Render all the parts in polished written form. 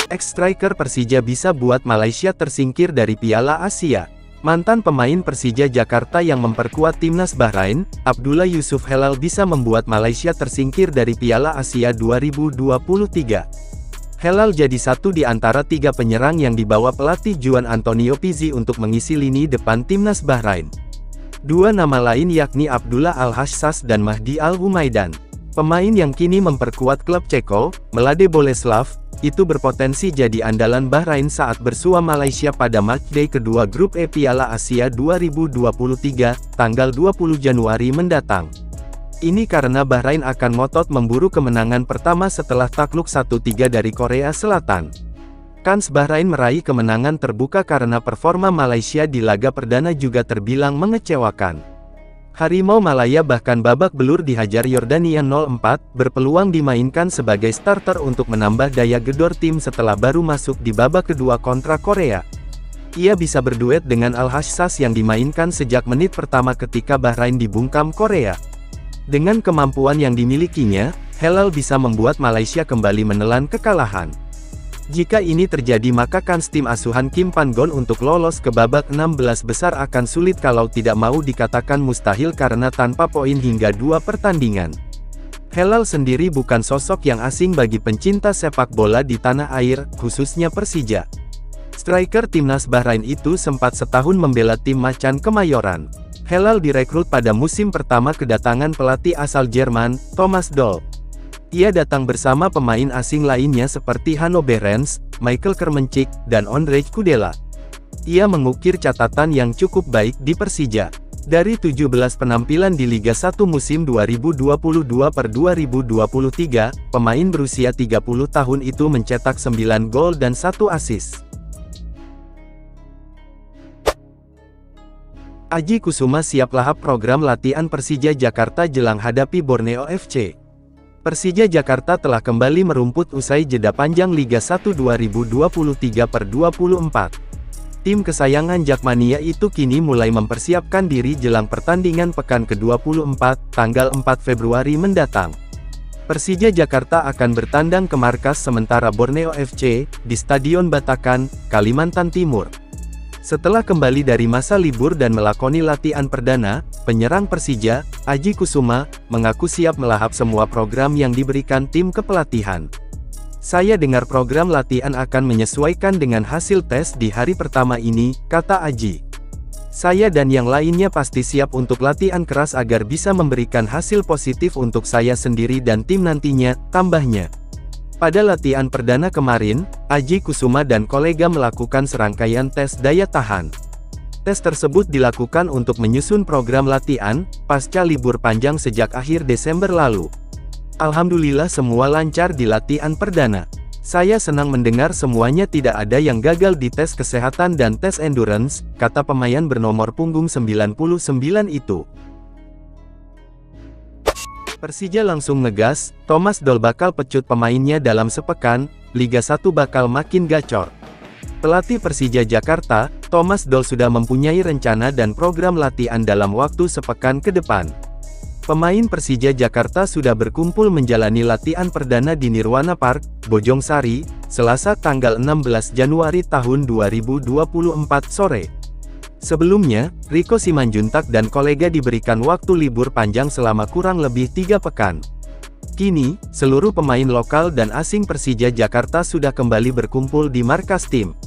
Ex-striker Persija bisa buat Malaysia tersingkir dari Piala Asia. Mantan pemain Persija Jakarta yang memperkuat timnas Bahrain, Abdullah Yusuf Helal bisa membuat Malaysia tersingkir dari Piala Asia 2023. Helal jadi satu di antara tiga penyerang yang dibawa pelatih Juan Antonio Pizzi untuk mengisi lini depan timnas Bahrain. Dua nama lain yakni Abdullah Al-Hassas dan Mahdi Al-Humaidan. Pemain yang kini memperkuat klub Ceko, Mlade Boleslav, itu berpotensi jadi andalan Bahrain saat bersua Malaysia pada matchday kedua Grup E Piala Asia 2023, tanggal 20 Januari mendatang. Ini karena Bahrain akan ngotot memburu kemenangan pertama setelah takluk 1-3 dari Korea Selatan. Kans Bahrain meraih kemenangan terbuka karena performa Malaysia di laga perdana juga terbilang mengecewakan. Harimau Malaya bahkan babak belur dihajar Yordania 0-4, berpeluang dimainkan sebagai starter untuk menambah daya gedor tim setelah baru masuk di babak kedua kontra Korea. Ia bisa berduet dengan Al-Hassas yang dimainkan sejak menit pertama ketika Bahrain dibungkam Korea. Dengan kemampuan yang dimilikinya, Helal bisa membuat Malaysia kembali menelan kekalahan. Jika ini terjadi maka kans tim asuhan Kim Pan-gon untuk lolos ke babak 16 besar akan sulit kalau tidak mau dikatakan mustahil karena tanpa poin hingga 2 pertandingan. Helal sendiri bukan sosok yang asing bagi pencinta sepak bola di tanah air, khususnya Persija. Striker timnas Bahrain itu sempat setahun membela tim Macan Kemayoran. Helal direkrut pada musim pertama kedatangan pelatih asal Jerman, Thomas Doll. Ia datang bersama pemain asing lainnya seperti Hanno Behrens, Michael Kermencik, dan Ondrej Kudela. Ia mengukir catatan yang cukup baik di Persija. Dari 17 penampilan di Liga 1 musim 2022/2023, pemain berusia 30 tahun itu mencetak 9 gol dan 1 assist. Aji Kusuma siap lahap program latihan Persija Jakarta jelang hadapi Borneo FC. Persija Jakarta telah kembali merumput usai jeda panjang Liga 1 2023/24. Tim kesayangan Jakmania itu kini mulai mempersiapkan diri jelang pertandingan pekan ke-24, tanggal 4 Februari mendatang. Persija Jakarta akan bertandang ke markas sementara Borneo FC, di Stadion Batakan, Kalimantan Timur. Setelah kembali dari masa libur dan melakoni latihan perdana, penyerang Persija, Aji Kusuma, mengaku siap melahap semua program yang diberikan tim kepelatihan. Saya dengar program latihan akan menyesuaikan dengan hasil tes di hari pertama ini, kata Aji. Saya dan yang lainnya pasti siap untuk latihan keras agar bisa memberikan hasil positif untuk saya sendiri dan tim nantinya, tambahnya. Pada latihan perdana kemarin, Aji Kusuma dan kolega melakukan serangkaian tes daya tahan. Tes tersebut dilakukan untuk menyusun program latihan, pasca libur panjang sejak akhir Desember lalu. Alhamdulillah semua lancar di latihan perdana. Saya senang mendengar semuanya tidak ada yang gagal di tes kesehatan dan tes endurance, kata pemain bernomor punggung 99 itu. Persija langsung ngegas, Thomas Doll bakal pecut pemainnya dalam sepekan, Liga 1 bakal makin gacor. Pelatih Persija Jakarta, Thomas Doll sudah mempunyai rencana dan program latihan dalam waktu sepekan ke depan. Pemain Persija Jakarta sudah berkumpul menjalani latihan perdana di Nirwana Park, Bojongsari, Selasa tanggal 16 Januari tahun 2024 sore. Sebelumnya, Rico Simanjuntak dan kolega diberikan waktu libur panjang selama kurang lebih 3 pekan. Kini, seluruh pemain lokal dan asing Persija Jakarta sudah kembali berkumpul di markas tim.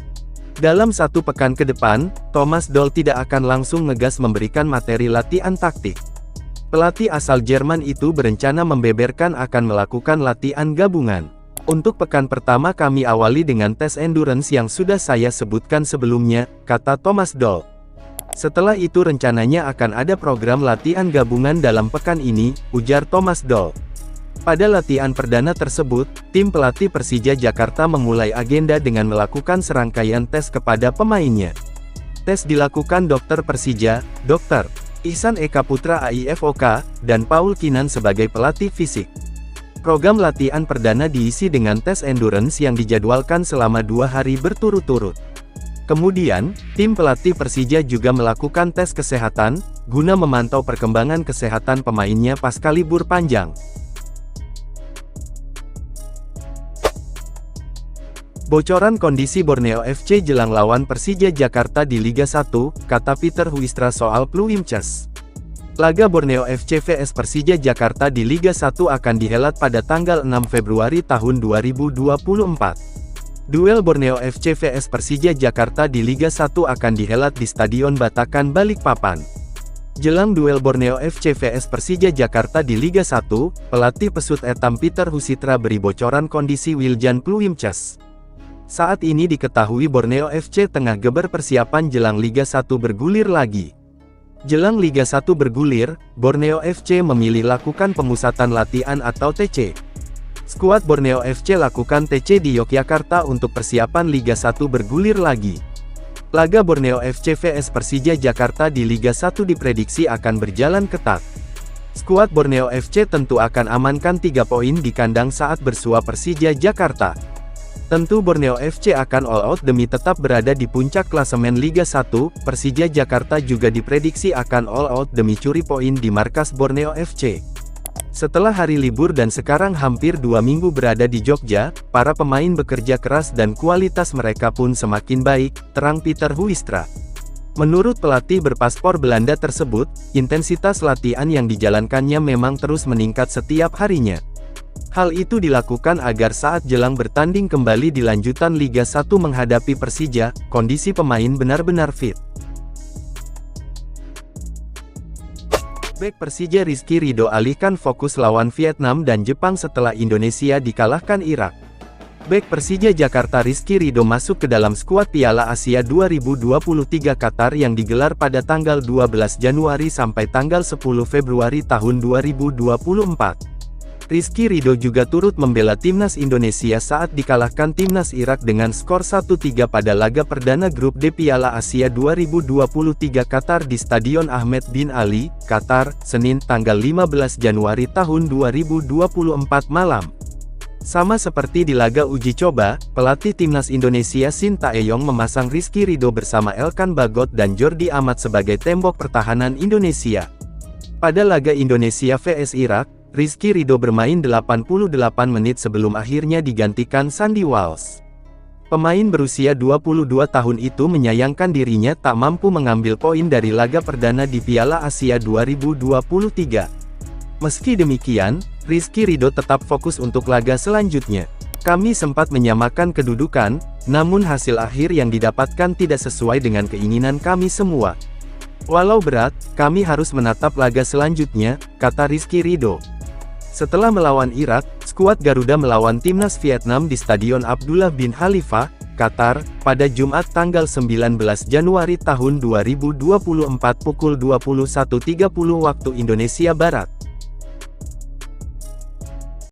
Dalam 1 pekan ke depan, Thomas Doll tidak akan langsung ngegas memberikan materi latihan taktik. Pelatih asal Jerman itu berencana membeberkan akan melakukan latihan gabungan. Untuk pekan pertama kami awali dengan tes endurance yang sudah saya sebutkan sebelumnya, kata Thomas Doll. Setelah itu rencananya akan ada program latihan gabungan dalam pekan ini, ujar Thomas Doll. Pada latihan perdana tersebut, tim pelatih Persija Jakarta memulai agenda dengan melakukan serangkaian tes kepada pemainnya. Tes dilakukan dokter Persija, Dr. Ihsan Eka Putra AIFOK, dan Paul Kinan sebagai pelatih fisik. Program latihan perdana diisi dengan tes endurance yang dijadwalkan selama 2 hari berturut-turut. Kemudian, tim pelatih Persija juga melakukan tes kesehatan, guna memantau perkembangan kesehatan pemainnya pasca libur panjang. Bocoran kondisi Borneo FC jelang lawan Persija Jakarta di Liga 1, kata Peter Huistra soal Pluimches. Laga Borneo FC vs Persija Jakarta di Liga 1 akan dihelat pada tanggal 6 Februari tahun 2024. Duel Borneo FC vs Persija Jakarta di Liga 1 akan dihelat di Stadion Batakan Balikpapan. Jelang duel Borneo FC vs Persija Jakarta di Liga 1, pelatih pesut etam Peter Huistra beri bocoran kondisi Wiljan Pluimches. Saat ini diketahui Borneo FC tengah geber persiapan jelang Liga 1 bergulir lagi. Jelang Liga 1 bergulir, Borneo FC memilih lakukan pemusatan latihan atau TC. Skuad Borneo FC lakukan TC di Yogyakarta untuk persiapan Liga 1 bergulir lagi. Laga Borneo FC vs Persija Jakarta di Liga 1 diprediksi akan berjalan ketat. Skuad Borneo FC tentu akan amankan 3 poin di kandang saat bersua Persija Jakarta. Tentu Borneo FC akan all out demi tetap berada di puncak klasemen Liga 1, Persija Jakarta juga diprediksi akan all out demi curi poin di markas Borneo FC. Setelah hari libur dan sekarang hampir 2 minggu berada di Jogja, para pemain bekerja keras dan kualitas mereka pun semakin baik, terang Peter Huistra. Menurut pelatih berpaspor Belanda tersebut, intensitas latihan yang dijalankannya memang terus meningkat setiap harinya. Hal itu dilakukan agar saat jelang bertanding kembali di lanjutan Liga 1 menghadapi Persija, kondisi pemain benar-benar fit. Bek Persija Rizky Ridho alihkan fokus lawan Vietnam dan Jepang setelah Indonesia dikalahkan Irak. Bek Persija Jakarta Rizky Ridho masuk ke dalam skuad Piala Asia 2023 Qatar yang digelar pada tanggal 12 Januari sampai tanggal 10 Februari tahun 2024. Rizky Ridho juga turut membela timnas Indonesia saat dikalahkan timnas Irak dengan skor 1-3 pada laga perdana grup D Piala Asia 2023 Qatar di Stadion Ahmed bin Ali, Qatar, Senin tanggal 15 Januari tahun 2024 malam. Sama seperti di laga uji coba, pelatih timnas Indonesia Shin Tae-yong memasang Rizky Ridho bersama Elkan Bagot dan Jordi Amat sebagai tembok pertahanan Indonesia. Pada laga Indonesia vs Irak, Rizky Ridho bermain 88 menit sebelum akhirnya digantikan Sandy Walsh. Pemain berusia 22 tahun itu menyayangkan dirinya tak mampu mengambil poin dari laga perdana di Piala Asia 2023. Meski demikian, Rizky Ridho tetap fokus untuk laga selanjutnya. Kami sempat menyamakan kedudukan, namun hasil akhir yang didapatkan tidak sesuai dengan keinginan kami semua. Walau berat, kami harus menatap laga selanjutnya, kata Rizky Ridho. Setelah melawan Irak, skuad Garuda melawan timnas Vietnam di Stadion Abdullah bin Khalifah, Qatar, pada Jumat tanggal 19 Januari tahun 2024 pukul 21.30 waktu Indonesia Barat.